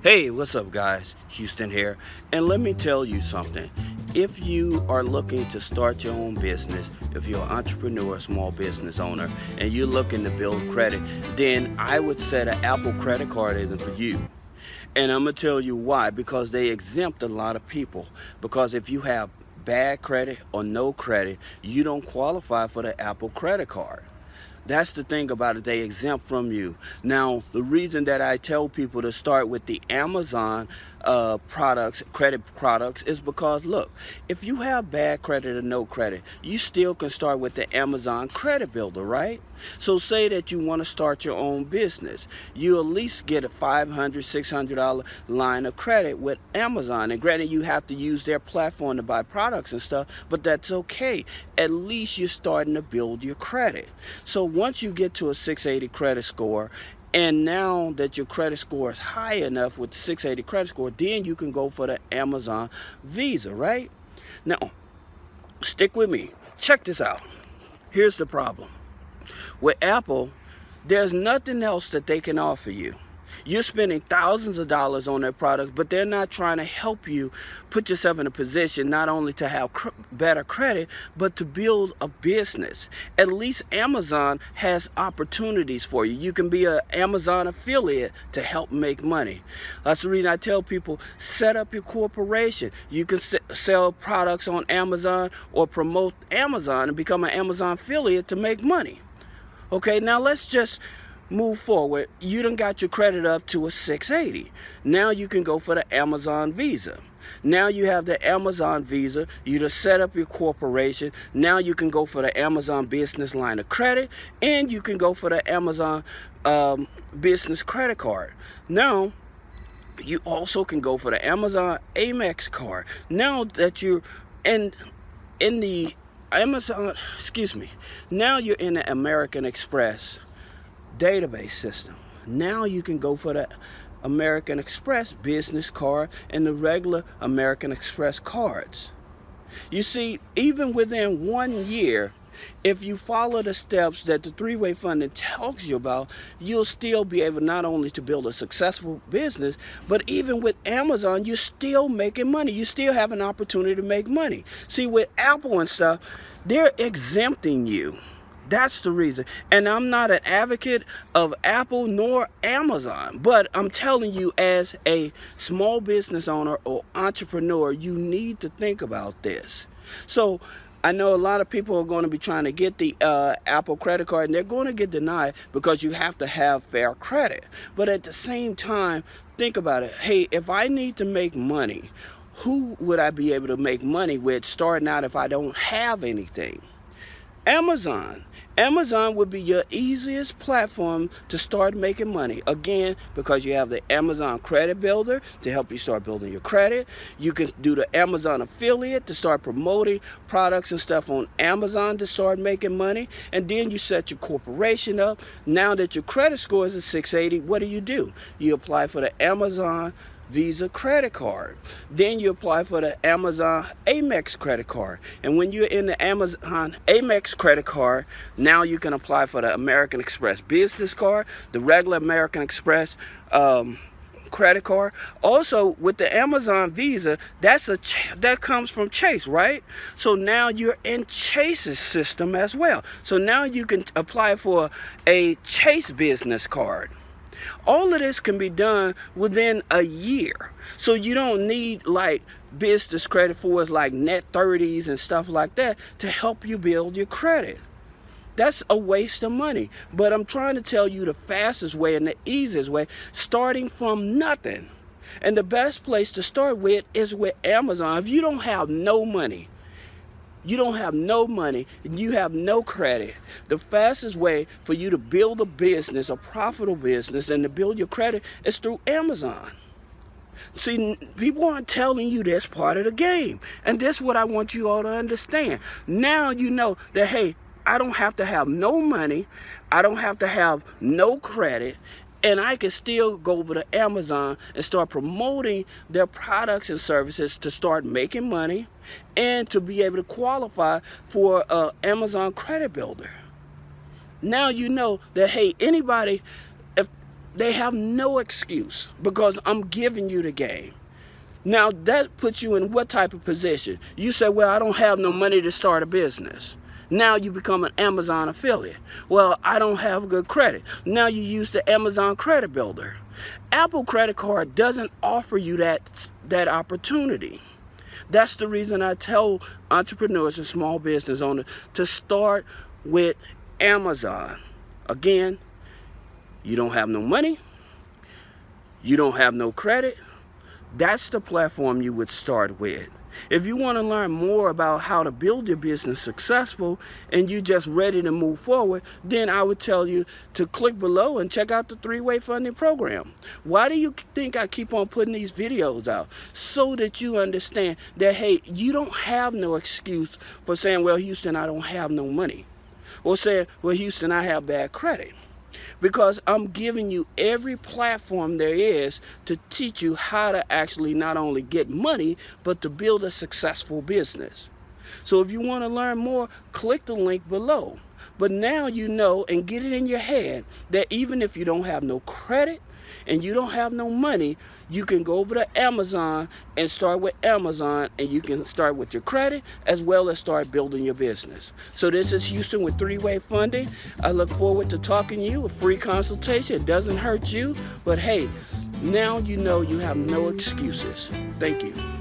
Hey, what's up, guys? Houston here. And let me tell you something. If you are looking to start your own business, if you're an entrepreneur, small business owner, and you're looking to build credit, then I would say the Apple credit card isn't for you. And I'm going to tell you why. Because they exempt a lot of people. Because if you have bad credit or no credit, you don't qualify for the Apple credit card. That's the thing about it, they exempt from you. Now, the reason that I tell people to start with the Amazon credit products, is because, look, if you have bad credit or no credit, you still can start with the Amazon credit builder, right? So say that you want to start your own business. You at least get a $500, $600 line of credit with Amazon. And granted, you have to use their platform to buy products and stuff, but that's okay. At least you're starting to build your credit. So once you get to a 680 credit score, and now that your credit score is high enough with the 680 credit score, then you can go for the Amazon Visa, right? Now, stick with me. Check this out. Here's the problem. With Apple, there's nothing else that they can offer you. You're spending thousands of dollars on their products, but they're not trying to help you put yourself in a position not only to have better credit, but to build a business. At least Amazon has opportunities for you. You can be an Amazon affiliate to help make money. That's the reason I tell people, set up your corporation. You can sell products on Amazon or promote Amazon and become an Amazon affiliate to make money. Okay, now let's just move forward. You done got your credit up to a 680. Now you can go for the Amazon Visa. Now you have the Amazon Visa. You just set up your corporation. Now you can go for the Amazon business line of credit, and you can go for the Amazon business credit card. Now you also can go for the Amazon Amex card. Now that you're in the Amazon, now you're in the American Express database system. Now you can go for the American Express business card and the regular American Express cards. You see, even within 1 year, if you follow the steps that the three-way funding tells you about, you'll still be able not only to build a successful business, but even with Amazon, you're still making money. You still have an opportunity to make money. See, with Apple and stuff, they're exempting you. That's the reason. And I'm not an advocate of Apple nor Amazon, but I'm telling you, as a small business owner or entrepreneur, you need to think about this. So I know a lot of people are going to be trying to get the Apple credit card, and they're going to get denied because you have to have fair credit. But at the same time, think about it. Hey, if I need to make money, who would I be able to make money with starting out if I don't have anything? Amazon. Amazon would be your easiest platform to start making money. Again, because you have the Amazon Credit Builder to help you start building your credit. You can do the Amazon affiliate to start promoting products and stuff on Amazon to start making money. And then you set your corporation up. Now that your credit score is at 680, what do? You apply for the Amazon Visa credit card. Then you apply for the Amazon Amex credit card. And when you're in the Amazon Amex credit card, now you can apply for the American Express business card, the regular American Express credit card. Also, with the Amazon Visa, that comes from Chase, right? So now you're in Chase's system as well. So now you can apply for a Chase business card. All of this can be done within a year. So you don't need like business credit for like net 30s and stuff like that to help you build your credit. That's a waste of money. But I'm trying to tell you the fastest way and the easiest way, starting from nothing. And the best place to start with is with Amazon. If you don't have no money, and you have no credit, the fastest way for you to build a business, a profitable business, and to build your credit is through Amazon. See, people aren't telling you this part of the game. And this is what I want you all to understand. Now you know that, hey, I don't have to have no money. I don't have to have no credit. And I can still go over to Amazon and start promoting their products and services to start making money and to be able to qualify for Amazon Credit Builder. Now you know that, hey, anybody, if They have no excuse because I'm giving you the game. Now that puts you in what type of position? You say, well, I don't have no money to start a business. Now you become an Amazon affiliate. Well, I don't have good credit. Now you use the Amazon Credit Builder. Apple Credit Card doesn't offer you that opportunity. That's the reason I tell entrepreneurs and small business owners to start with Amazon. Again, you don't have no money, you don't have no credit, that's the platform you would start with. If you want to learn more about how to build your business successful and you're just ready to move forward, then I would tell you to click below and check out the 3-way funding program. Why do you think I keep on putting these videos out? So that you understand that, hey, you don't have no excuse for saying, well, Houston, I don't have no money. Or saying, well, Houston, I have bad credit. Because I'm giving you every platform there is to teach you how to actually not only get money, but to build a successful business. So if you want to learn more, click the link below. But now you know and get it in your head that even if you don't have no credit and you don't have no money, you can go over to Amazon and start with Amazon, and you can start with your credit as well as start building your business. So this is Houston with 3-way funding. I look forward to talking to you. A free consultation. It doesn't hurt you, but hey, now you know you have no excuses. Thank you.